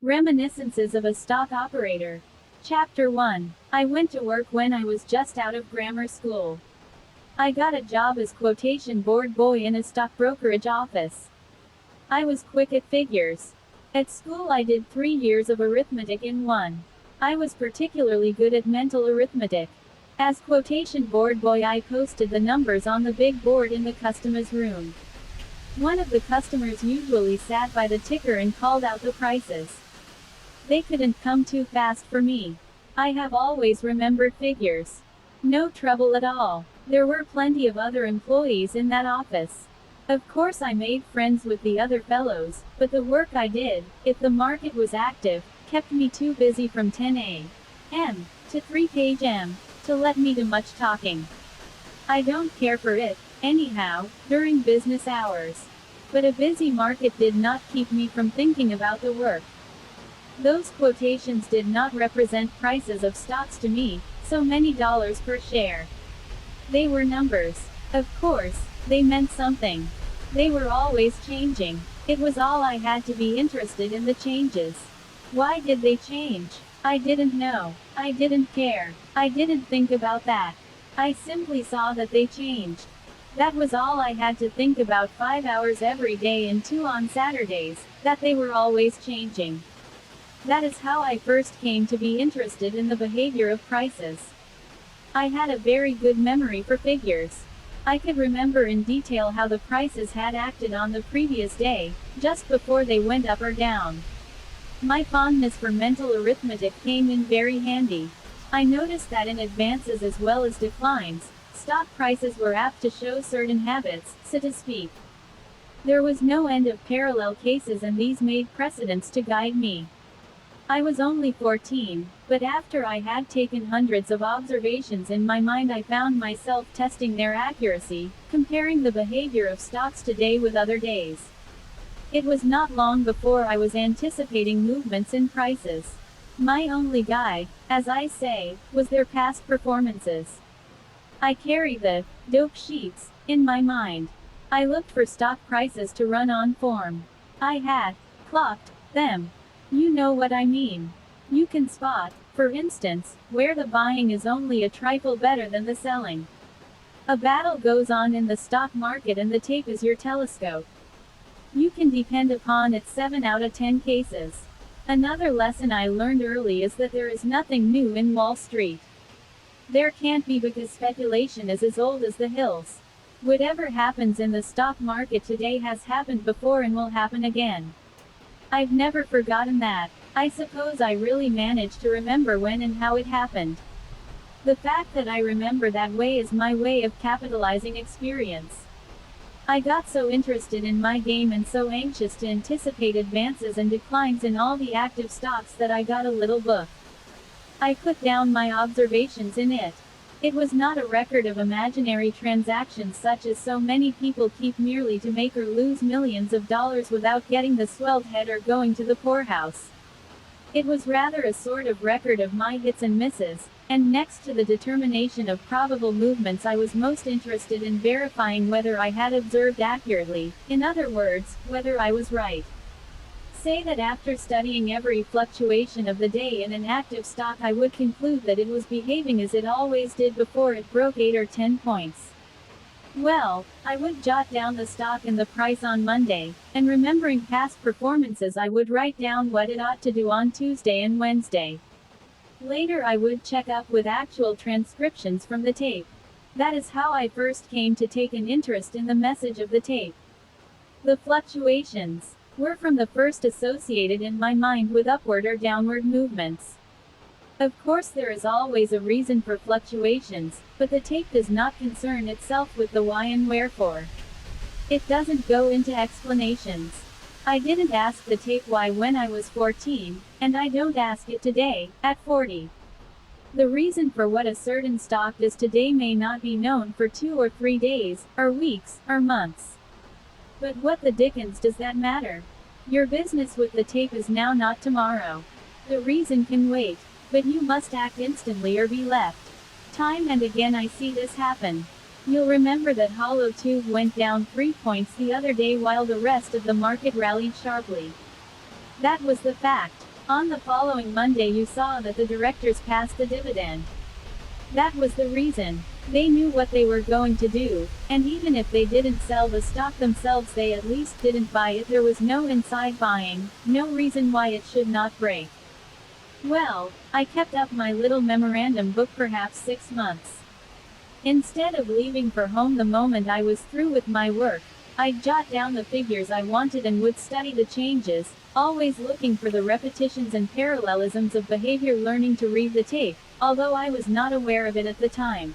Reminiscences of a Stock Operator. Chapter 1. I went to work when I was just out of grammar school. I got a job as quotation board boy in a stock brokerage office. I was quick at figures. At school I did 3 years of arithmetic in one. I was particularly good at mental arithmetic. As quotation board boy I posted the numbers on the big board in the customer's room. One of the customers usually sat by the ticker and called out the prices. They couldn't come too fast for me. I have always remembered figures. No trouble at all. There were plenty of other employees in that office. Of course I made friends with the other fellows, but the work I did, if the market was active, kept me too busy from 10 a.m. to 3 p.m. to let me do much talking. I don't care for it, anyhow, during business hours. But a busy market did not keep me from thinking about the work. Those quotations did not represent prices of stocks to me, so many dollars per share. They were numbers. Of course, they meant something. They were always changing. It was all I had to be interested in the changes. Why did they change? I didn't know. I didn't care. I didn't think about that. I simply saw that they changed. That was all I had to think about 5 hours every day and 2 on Saturdays, that they were always changing. That is how I first came to be interested in the behavior of prices. I had a very good memory for figures. I could remember in detail how the prices had acted on the previous day, just before they went up or down. My fondness for mental arithmetic came in very handy. I noticed that in advances as well as declines, stock prices were apt to show certain habits, so to speak. There was no end of parallel cases and these made precedents to guide me. I was only 14, but after I had taken hundreds of observations in my mind I found myself testing their accuracy, comparing the behavior of stocks today with other days. It was not long before I was anticipating movements in prices. My only guide, as I say, was their past performances. I carried the dope sheets in my mind. I looked for stock prices to run on form. I had clocked them. You know what I mean. You can spot, for instance, where the buying is only a trifle better than the selling. A battle goes on in the stock market and the tape is your telescope. You can depend upon it 7 out of 10 cases. Another lesson I learned early is that there is nothing new in Wall Street. There can't be because speculation is as old as the hills. Whatever happens in the stock market today has happened before and will happen again. I've never forgotten that. I suppose I really managed to remember when and how it happened. The fact that I remember that way is my way of capitalizing experience. I got so interested in my game and so anxious to anticipate advances and declines in all the active stocks that I got a little book. I put down my observations in it. It was not a record of imaginary transactions such as so many people keep merely to make or lose millions of dollars without getting the swelled head or going to the poorhouse. It was rather a sort of record of my hits and misses, and next to the determination of probable movements I was most interested in verifying whether I had observed accurately, in other words, whether I was right. Say that after studying every fluctuation of the day in an active stock I would conclude that it was behaving as it always did before it broke 8 or 10 points. Well, I would jot down the stock and the price on Monday, and remembering past performances I would write down what it ought to do on Tuesday and Wednesday. Later I would check up with actual transcriptions from the tape. That is how I first came to take an interest in the message of the tape. The fluctuations were from the first associated in my mind with upward or downward movements. Of course there is always a reason for fluctuations, but the tape does not concern itself with the why and wherefore. It doesn't go into explanations. I didn't ask the tape why when I was 14, and I don't ask it today, at 40. The reason for what a certain stock does today may not be known for 2 or 3 days, or weeks, or months. But what the dickens does that matter? Your business with the tape is now, not tomorrow. The reason can wait, but you must act instantly or be left. Time and again I see this happen. You'll remember that Hollow Tube went down 3 points the other day while the rest of the market rallied sharply. That was the fact. On the following Monday you saw that the directors passed the dividend. That was the reason. They knew what they were going to do, and even if they didn't sell the stock themselves, they at least didn't buy it. There was no inside buying, no reason why it should not break. Well, I kept up my little memorandum book perhaps 6 months. Instead of leaving for home the moment I was through with my work, I'd jot down the figures I wanted and would study the changes, always looking for the repetitions and parallelisms of behavior, learning to read the tape, although I was not aware of it at the time.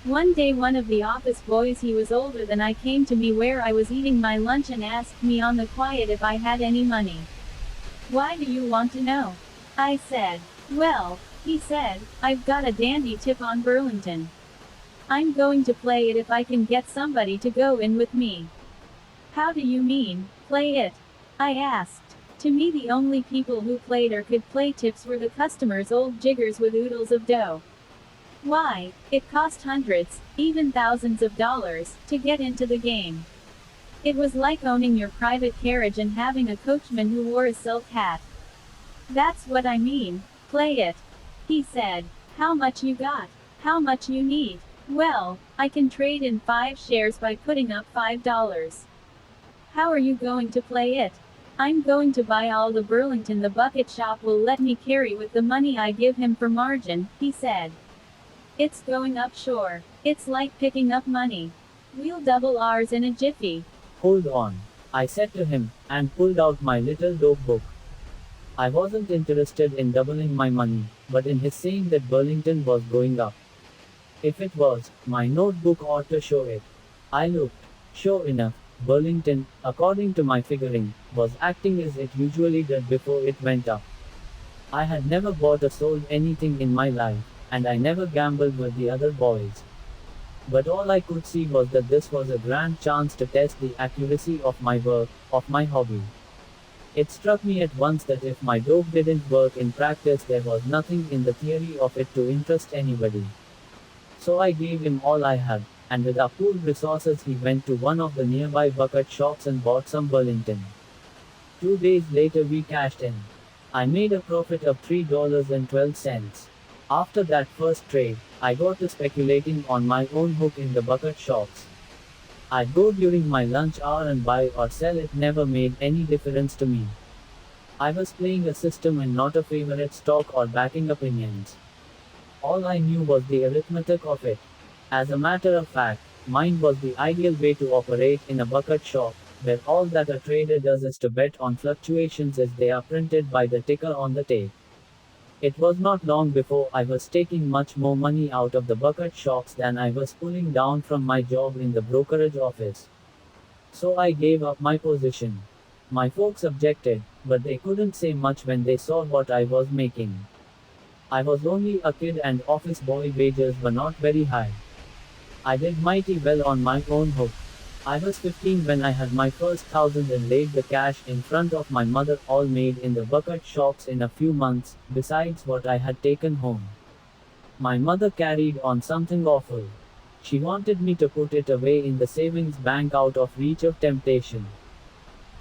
One day one of the office boys, he was older than I, came to me where I was eating my lunch and asked me on the quiet if I had any money. "Why do you want to know?" I said. "Well," he said, "I've got a dandy tip on Burlington. I'm going to play it if I can get somebody to go in with me." "How do you mean, play it?" I asked. To me the only people who played or could play tips were the customers, old jiggers with oodles of dough. Why, it cost hundreds, even thousands of dollars, to get into the game. It was like owning your private carriage and having a coachman who wore a silk hat. "That's what I mean, play it," he said. "How much you got? How much you need?" "Well, I can trade in 5 shares by putting up $5. "How are you going to play it?" "I'm going to buy all the Burlington the bucket shop will let me carry with the money I give him for margin," he said. "It's going up sure. It's like picking up money. We'll double ours in a jiffy." Hold on, I said to him, and pulled out my little dope book. I wasn't interested in doubling my money, but in his saying that Burlington was going up. If it was, my notebook ought to show it. I looked. Sure enough, Burlington, according to my figuring, was acting as it usually did before it went up. I had never bought or sold anything in my life, and I never gambled with the other boys. But all I could see was that this was a grand chance to test the accuracy of my work, of my hobby. It struck me at once that if my dope didn't work in practice, there was nothing in the theory of it to interest anybody. So I gave him all I had, and with our pooled resources he went to one of the nearby bucket shops and bought some Burlington. 2 days later we cashed in. I made a profit of $3.12. After that first trade, I got to speculating on my own hook in the bucket shops. I'd go during my lunch hour and buy or sell, it never made any difference to me. I was playing a system and not a favorite stock or backing opinions. All I knew was the arithmetic of it. As a matter of fact, mine was the ideal way to operate in a bucket shop, where all that a trader does is to bet on fluctuations as they are printed by the ticker on the tape. It was not long before I was taking much more money out of the bucket shops than I was pulling down from my job in the brokerage office. So I gave up my position. My folks objected, but they couldn't say much when they saw what I was making. I was only a kid and office boy wages were not very high. I did mighty well on my own hook. I was 15 when I had my first thousand and laid the cash in front of my mother, all made in the bucket shops in a few months, besides what I had taken home. My mother carried on something awful. She wanted me to put it away in the savings bank out of reach of temptation.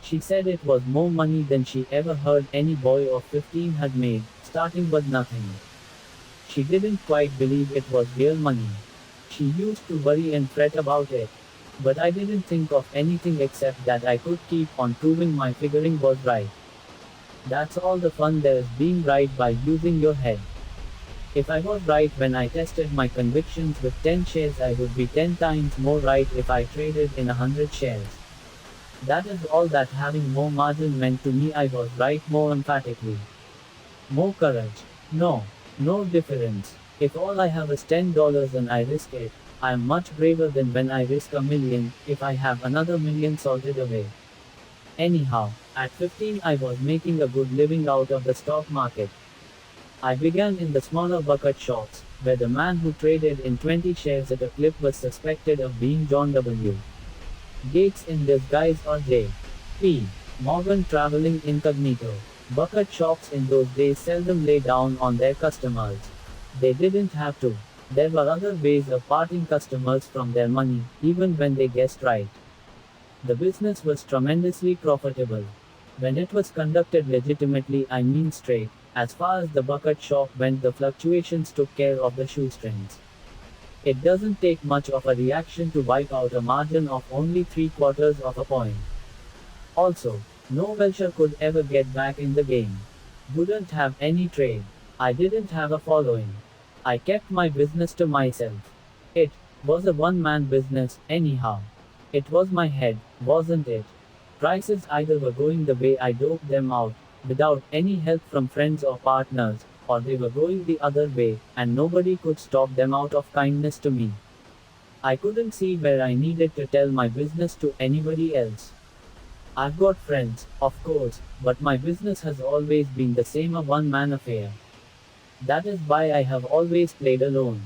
She said it was more money than she ever heard any boy of 15 had made, starting with nothing. She didn't quite believe it was real money. She used to worry and fret about it. But I didn't think of anything except that I could keep on proving my figuring was right. That's all the fun there is, being right by using your head. If I was right when I tested my convictions with 10 shares, I would be 10 times more right if I traded in 100 shares. That is all that having more margin meant to me. I was right more emphatically. More courage. No difference. If all I have is $10 and I risk it, I am much braver than when I risk a million, if I have another million salted away. Anyhow, at 15 I was making a good living out of the stock market. I began in the smaller bucket shops, where the man who traded in 20 shares at a clip was suspected of being John W. Gates in disguise, or J. P. Morgan traveling incognito. Bucket shops in those days seldom lay down on their customers. They didn't have to. There were other ways of parting customers from their money, even when they guessed right. The business was tremendously profitable. When it was conducted legitimately, I mean straight, as far as the bucket shop went, the fluctuations took care of the shoestrings. It doesn't take much of a reaction to wipe out a margin of only 3/4 of a point. Also, no Welcher could ever get back in the game. Wouldn't have any trade. I didn't have a following. I kept my business to myself. It was a one-man business, anyhow. It was my head, wasn't it? Prices either were going the way I doped them out, without any help from friends or partners, or they were going the other way, and nobody could stop them out of kindness to me. I couldn't see where I needed to tell my business to anybody else. I've got friends, of course, but my business has always been the same, a one-man affair. That is why I have always played alone.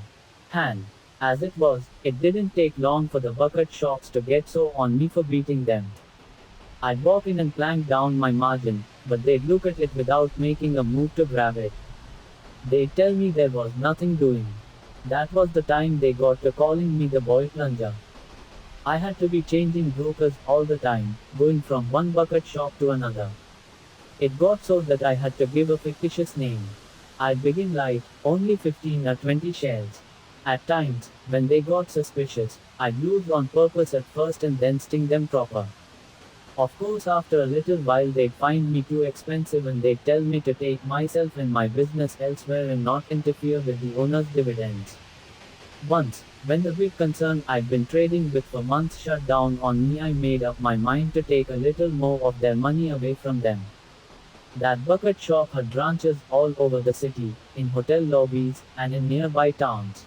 Hand. As it was, it didn't take long for the bucket shops to get so on me for beating them. I'd walk in and plank down my margin, but they'd look at it without making a move to grab it. They'd tell me there was nothing doing. That was the time they got to calling me the boy plunger. I had to be changing brokers all the time, going from one bucket shop to another. It got so that I had to give a fictitious name. I'd begin light, only 15 or 20 shares. At times, when they got suspicious, I'd lose on purpose at first and then sting them proper. Of course, after a little while, they'd find me too expensive and they'd tell me to take myself and my business elsewhere and not interfere with the owner's dividends. Once, when the big concern I'd been trading with for months shut down on me, I made up my mind to take a little more of their money away from them. That bucket shop had branches all over the city, in hotel lobbies, and in nearby towns.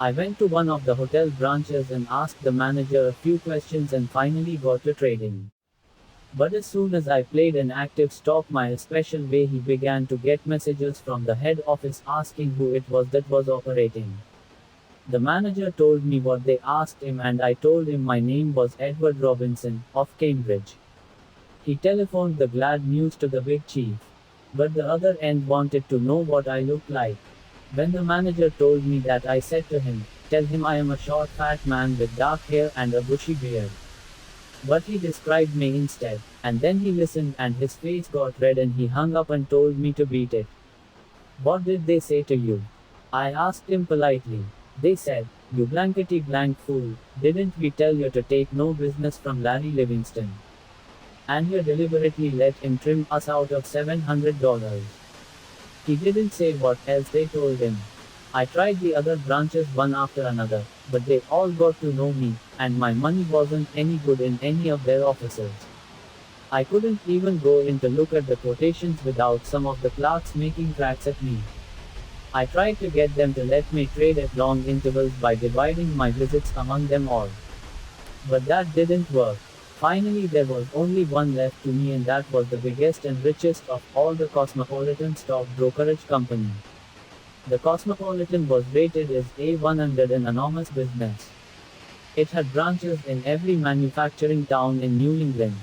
I went to one of the hotel branches and asked the manager a few questions and finally got to trading. But as soon as I played an active stock my special way, he began to get messages from the head office asking who it was that was operating. The manager told me what they asked him and I told him my name was Edward Robinson, of Cambridge. He telephoned the glad news to the big chief. But the other end wanted to know what I looked like. When the manager told me that, I said to him, "Tell him I am a short fat man with dark hair and a bushy beard." But he described me instead, and then he listened and his face got red and he hung up and told me to beat it. "What did they say to you?" I asked him politely. "They said, 'You blankety blank fool, didn't we tell you to take no business from Larry Livingston? And you deliberately let him trim us out of $700. He didn't say what else they told him. I tried the other branches one after another, but they all got to know me, and my money wasn't any good in any of their offices. I couldn't even go in to look at the quotations without some of the clerks making cracks at me. I tried to get them to let me trade at long intervals by dividing my visits among them all. But that didn't work. Finally, there was only one left to me, and that was the biggest and richest of all, the Cosmopolitan Stock Brokerage Company. The Cosmopolitan was rated as A100, an enormous business. It had branches in every manufacturing town in New England.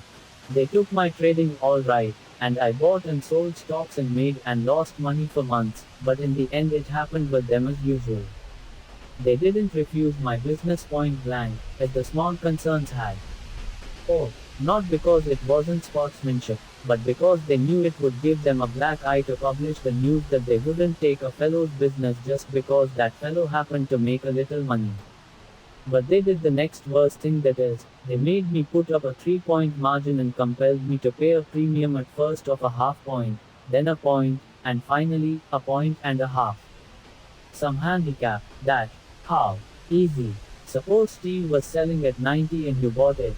They took my trading all right, and I bought and sold stocks and made and lost money for months, but in the end it happened with them as usual. They didn't refuse my business point blank, as the small concerns had. Oh, not because it wasn't sportsmanship, but because they knew it would give them a black eye to publish the news that they wouldn't take a fellow's business just because that fellow happened to make a little money. But they did the next worst thing, that is, they made me put up a 3-point margin and compelled me to pay a premium at first of a half point, then a point, and finally, a point and a half. Some handicap, that. How? Easy. Suppose steel was selling at 90 and you bought it.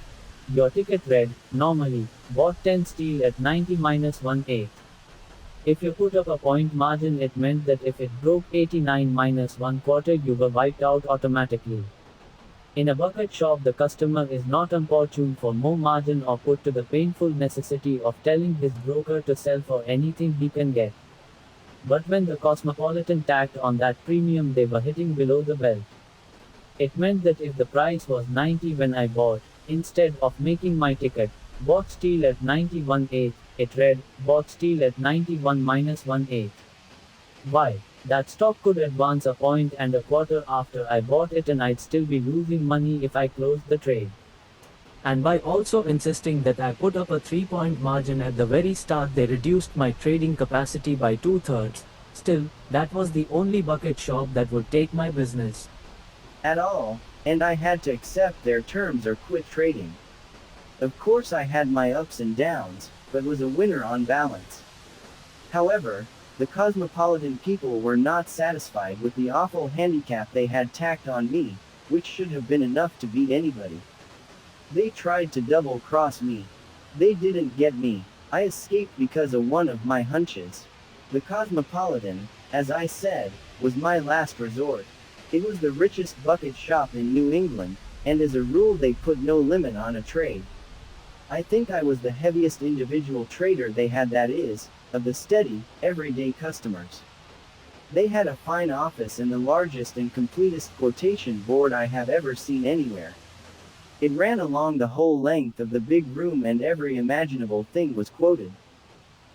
Your ticket read, normally, bought 10 steel at 90 minus 1/8. If you put up a point margin, it meant that if it broke 89 minus 1/4, you were wiped out automatically. In a bucket shop, the customer is not importuned for more margin or put to the painful necessity of telling his broker to sell for anything he can get. But when the Cosmopolitan tacked on that premium, they were hitting below the belt. It meant that if the price was 90 when I bought, instead of making my ticket, bought steel at 91/8, it read, bought steel at 91 minus 1/8. Why? That stock could advance a point and a quarter after I bought it and I'd still be losing money if I closed the trade. And by also insisting that I put up a 3-point margin at the very start, they reduced my trading capacity by 2/3. Still, that was the only bucket shop that would take my business. At all, and I had to accept their terms or quit trading. Of course I had my ups and downs, but was a winner on balance. However, the cosmopolitan people were not satisfied with the awful handicap they had tacked on me, which should have been enough to beat anybody. They tried to double-cross me. They didn't get me. I escaped because of one of my hunches. The Cosmopolitan, as I said, was my last resort. It was the richest bucket shop in New England, and as a rule they put no limit on a trade. I think I was the heaviest individual trader they had, that is, of the steady, everyday customers. They had a fine office and the largest and completest quotation board I have ever seen anywhere. It ran along the whole length of the big room and every imaginable thing was quoted.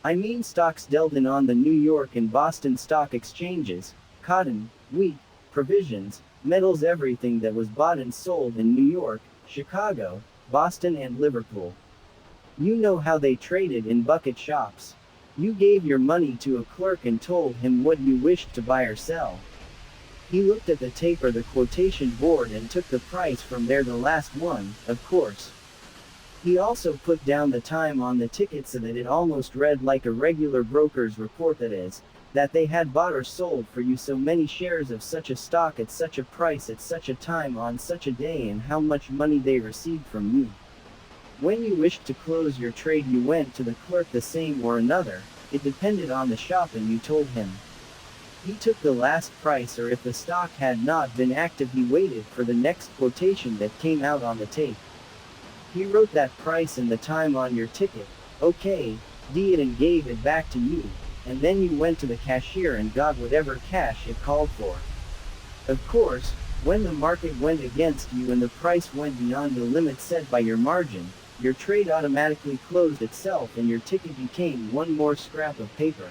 I mean stocks dealt in on the New York and Boston stock exchanges, cotton, wheat, provisions, metals, everything that was bought and sold in New York, Chicago, Boston and Liverpool. You know how they traded in bucket shops. You gave your money to a clerk and told him what you wished to buy or sell. He looked at the tape or the quotation board and took the price from there, the last one, of course. He also put down the time on the ticket so that it almost read like a regular broker's report, that is, that they had bought or sold for you so many shares of such a stock at such a price at such a time on such a day and how much money they received from you. When you wished to close your trade you went to the clerk, the same or another, it depended on the shop, and you told him. He took the last price, or if the stock had not been active he waited for the next quotation that came out on the tape. He wrote that price and the time on your ticket, okay, D it, and gave it back to you, and then you went to the cashier and got whatever cash it called for. Of course, when the market went against you and the price went beyond the limit set by your margin, your trade automatically closed itself and your ticket became one more scrap of paper.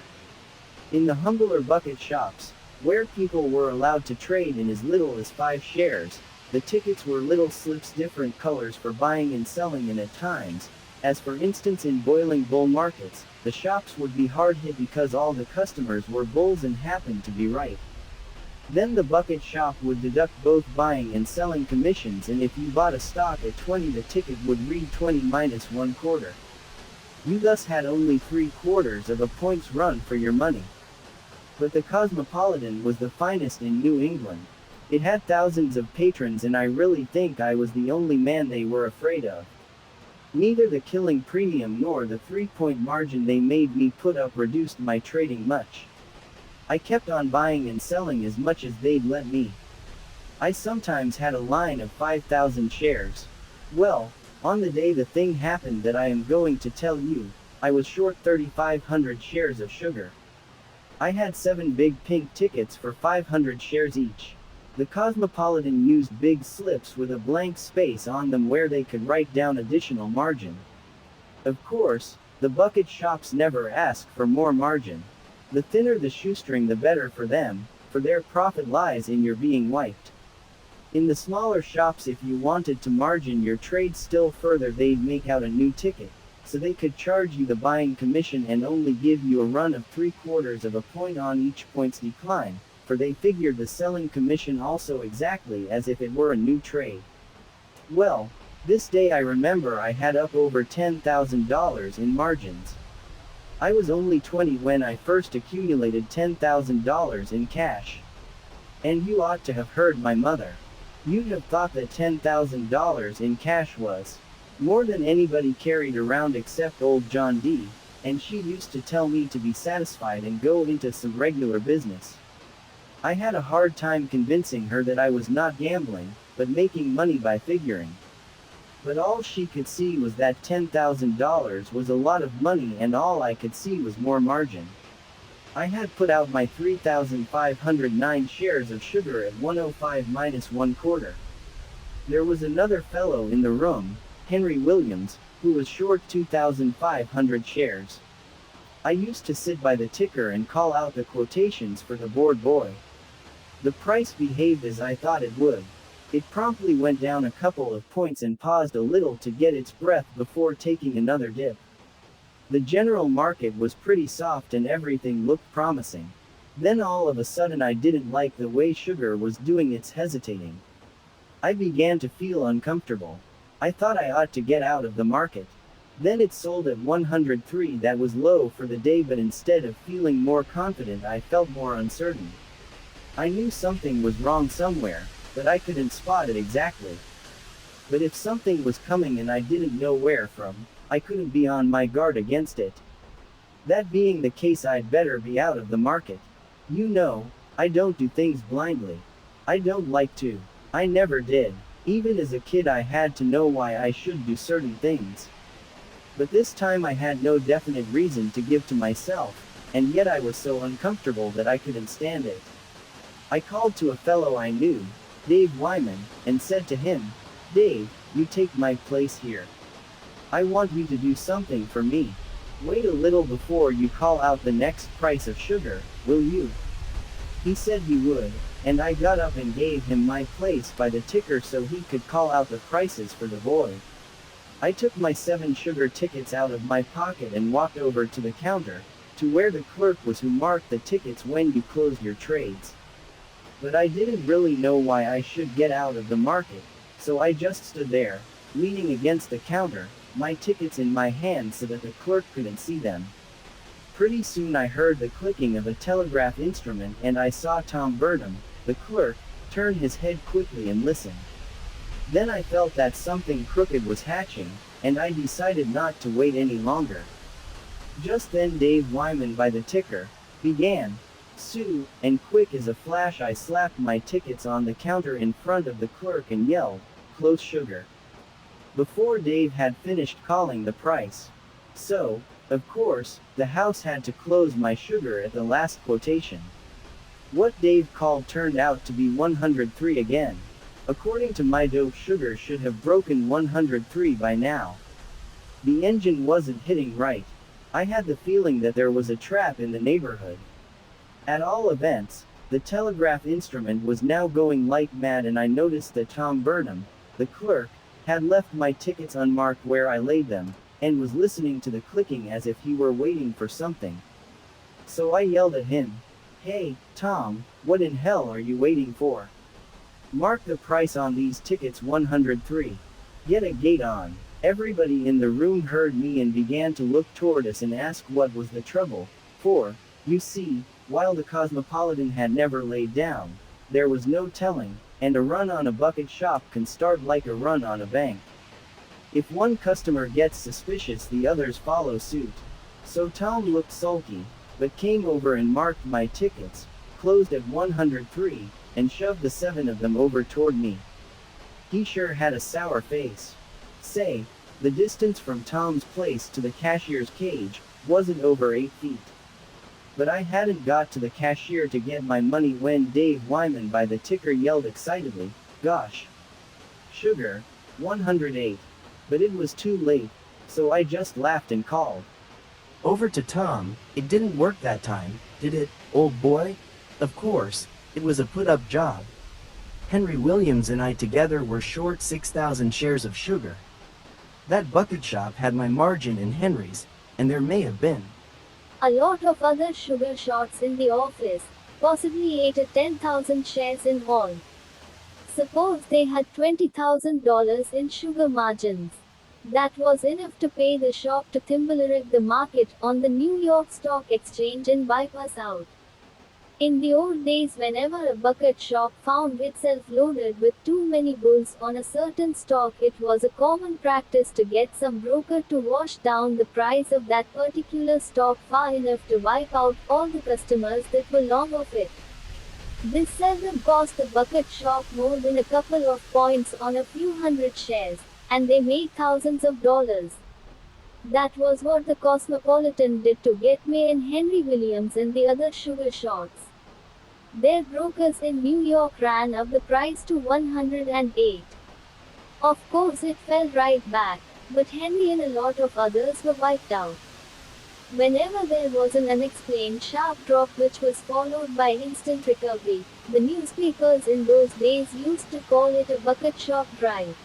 In the humbler bucket shops, where people were allowed to trade in as little as 5 shares, the tickets were little slips, different colors for buying and selling, and at times, as for instance in boiling bull markets, the shops would be hard hit because all the customers were bulls and happened to be right. Then the bucket shop would deduct both buying and selling commissions, and if you bought a stock at 20 the ticket would read 20 minus 1/4. You thus had only 3/4 of a point's run for your money. But the Cosmopolitan was the finest in New England. It had thousands of patrons, and I really think I was the only man they were afraid of. Neither the killing premium nor the 3-point margin they made me put up reduced my trading much. I kept on buying and selling as much as they'd let me. I sometimes had a line of 5,000 shares. Well, on the day the thing happened that I am going to tell you, I was short 3,500 shares of sugar. I had 7 big pink tickets for 500 shares each. The Cosmopolitan used big slips with a blank space on them where they could write down additional margin. Of course, the bucket shops never ask for more margin. The thinner the shoestring the better for them, for their profit lies in your being wiped. In the smaller shops, if you wanted to margin your trade still further, they'd make out a new ticket, so they could charge you the buying commission and only give you a run of 3/4 of a point on each point's decline, for they figured the selling commission also exactly as if it were a new trade. Well, this day I remember I had up over $10,000 in margins. I was only 20 when I first accumulated $10,000 in cash. And you ought to have heard my mother. You'd have thought that $10,000 in cash was more than anybody carried around except old John D., and she used to tell me to be satisfied and go into some regular business. I had a hard time convincing her that I was not gambling, but making money by figuring. But all she could see was that $10,000 was a lot of money, and all I could see was more margin. I had put out my 3,509 shares of sugar at 105 minus 1/4. There was another fellow in the room, Henry Williams, who was short 2,500 shares. I used to sit by the ticker and call out the quotations for the board boy. The price behaved as I thought it would. It promptly went down a couple of points and paused a little to get its breath before taking another dip. The general market was pretty soft and everything looked promising. Then all of a sudden I didn't like the way sugar was doing its hesitating. I began to feel uncomfortable. I thought I ought to get out of the market. Then it sold at 103, that was low for the day, but instead of feeling more confident I felt more uncertain. I knew something was wrong somewhere, but I couldn't spot it exactly. But if something was coming and I didn't know where from, I couldn't be on my guard against it. That being the case, I'd better be out of the market. You know, I don't do things blindly. I don't like to. I never did. Even as a kid I had to know why I should do certain things. But this time I had no definite reason to give to myself, and yet I was so uncomfortable that I couldn't stand it. I called to a fellow I knew, Dave Wyman, and said to him, "Dave, you take my place here. I want you to do something for me. Wait a little before you call out the next price of sugar, will you?" He said he would, and I got up and gave him my place by the ticker so he could call out the prices for the boy. I took my 7 sugar tickets out of my pocket and walked over to the counter, to where the clerk was who marked the tickets when you closed your trades. But I didn't really know why I should get out of the market, so I just stood there, leaning against the counter, my tickets in my hand so that the clerk couldn't see them. Pretty soon I heard the clicking of a telegraph instrument and I saw Tom Burnham, the clerk, turn his head quickly and listen. Then I felt that something crooked was hatching, and I decided not to wait any longer. Just then Dave Wyman by the ticker began, "Sue," and quick as a flash I slapped my tickets on the counter in front of the clerk and yelled, "Close sugar," before Dave had finished calling the price. So, of course, the house had to close my sugar at the last quotation. What Dave called turned out to be 103 again. According to my dope, sugar should have broken 103 by now. The engine wasn't hitting right. I had the feeling that there was a trap in the neighborhood. At all events, the telegraph instrument was now going like mad, and I noticed that Tom Burnham, the clerk, had left my tickets unmarked where I laid them, and was listening to the clicking as if he were waiting for something. So I yelled at him, "Hey, Tom, what in hell are you waiting for? Mark the price on these tickets 103. Get a gate on." Everybody in the room heard me and began to look toward us and ask what was the trouble, for, you see, while the Cosmopolitan had never laid down, there was no telling, and a run on a bucket shop can start like a run on a bank. If one customer gets suspicious, the others follow suit. So Tom looked sulky, but came over and marked my tickets, closed at 103, and shoved the 7 of them over toward me. He sure had a sour face. Say, the distance from Tom's place to the cashier's cage wasn't over 8 feet. But I hadn't got to the cashier to get my money when Dave Wyman by the ticker yelled excitedly, "Gosh! Sugar, 108. But it was too late, so I just laughed and called Over to Tom. "It didn't work that time, did it, old boy?" "Of course, it was a put-up job. Henry Williams and I together were short 6,000 shares of sugar. That bucket shop had my margin in Henry's, and there may have been a lot of other sugar shots in the office, possibly 8 or 10,000 shares in all. Suppose they had $20,000 in sugar margins. That was enough to pay the shop to thimblerick the market on the New York Stock Exchange and wipe us out. In the old days, whenever a bucket shop found itself loaded with too many bulls on a certain stock, it was a common practice to get some broker to wash down the price of that particular stock far enough to wipe out all the customers that were long of it. This seldom cost the bucket shop more than a couple of points on a few hundred shares, and they made thousands of dollars. That was what the Cosmopolitan did to get me and Henry Williams and the other sugar shots. Their brokers in New York ran up the price to 108. Of course it fell right back, but Henry and a lot of others were wiped out. Whenever there was an unexplained sharp drop which was followed by instant recovery, the newspapers in those days used to call it a bucket shock drive.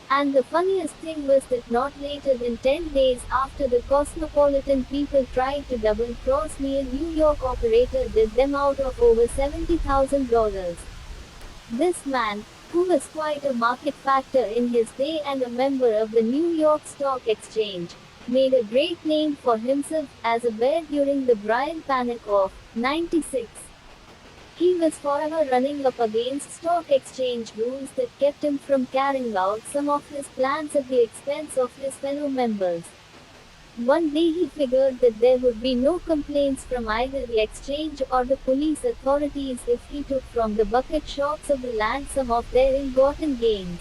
And the funniest thing was that not later than 10 days after the cosmopolitan people tried to double cross me, a New York operator did them out of over $70,000. This man, who was quite a market factor in his day and a member of the New York Stock Exchange, made a great name for himself as a bear during the Brian Panic of '96. He was forever running up against stock exchange rules that kept him from carrying out some of his plans at the expense of his fellow members. One day he figured that there would be no complaints from either the exchange or the police authorities if he took from the bucket shops of the land some of their ill-gotten gains.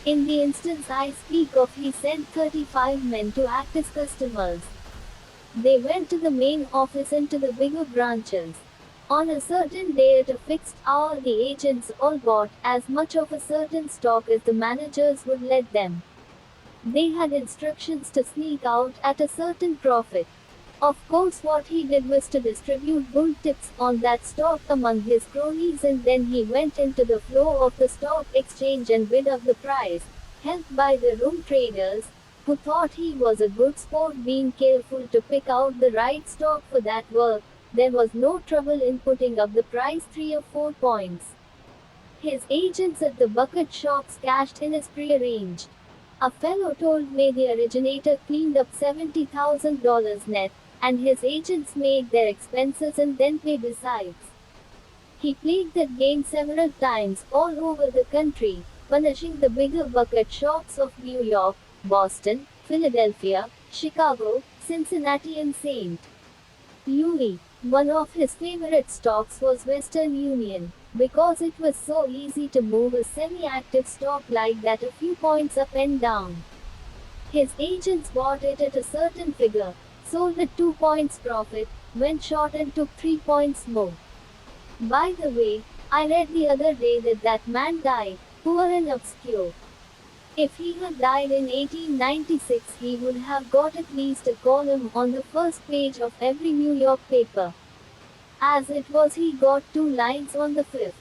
In the instance I speak of, he sent 35 men to act as customers. They went to the main office and to the bigger branches. On a certain day at a fixed hour, the agents all bought as much of a certain stock as the managers would let them. They had instructions to sneak out at a certain profit. Of course, what he did was to distribute bull tips on that stock among his cronies, and then he went into the floor of the stock exchange and bid up the price, helped by the room traders, who thought he was a good sport being careful to pick out the right stock for that work. There was no trouble in putting up the price 3 or 4 points. His agents at the bucket shops cashed in as prearranged. A fellow told me the originator cleaned up $70,000 net, and his agents made their expenses and then paid besides. He played that game several times all over the country, punishing the bigger bucket shops of New York, Boston, Philadelphia, Chicago, Cincinnati, and St. Louis. One of his favorite stocks was Western Union, because it was so easy to move a semi-active stock like that a few points up and down. His agents bought it at a certain figure, sold at 2 points profit, went short and took 3 points more. By the way, I read the other day that that man died, poor and obscure. If he had died in 1896, he would have got at least a column on the first page of every New York paper. As it was, he got 2 lines on the 5th.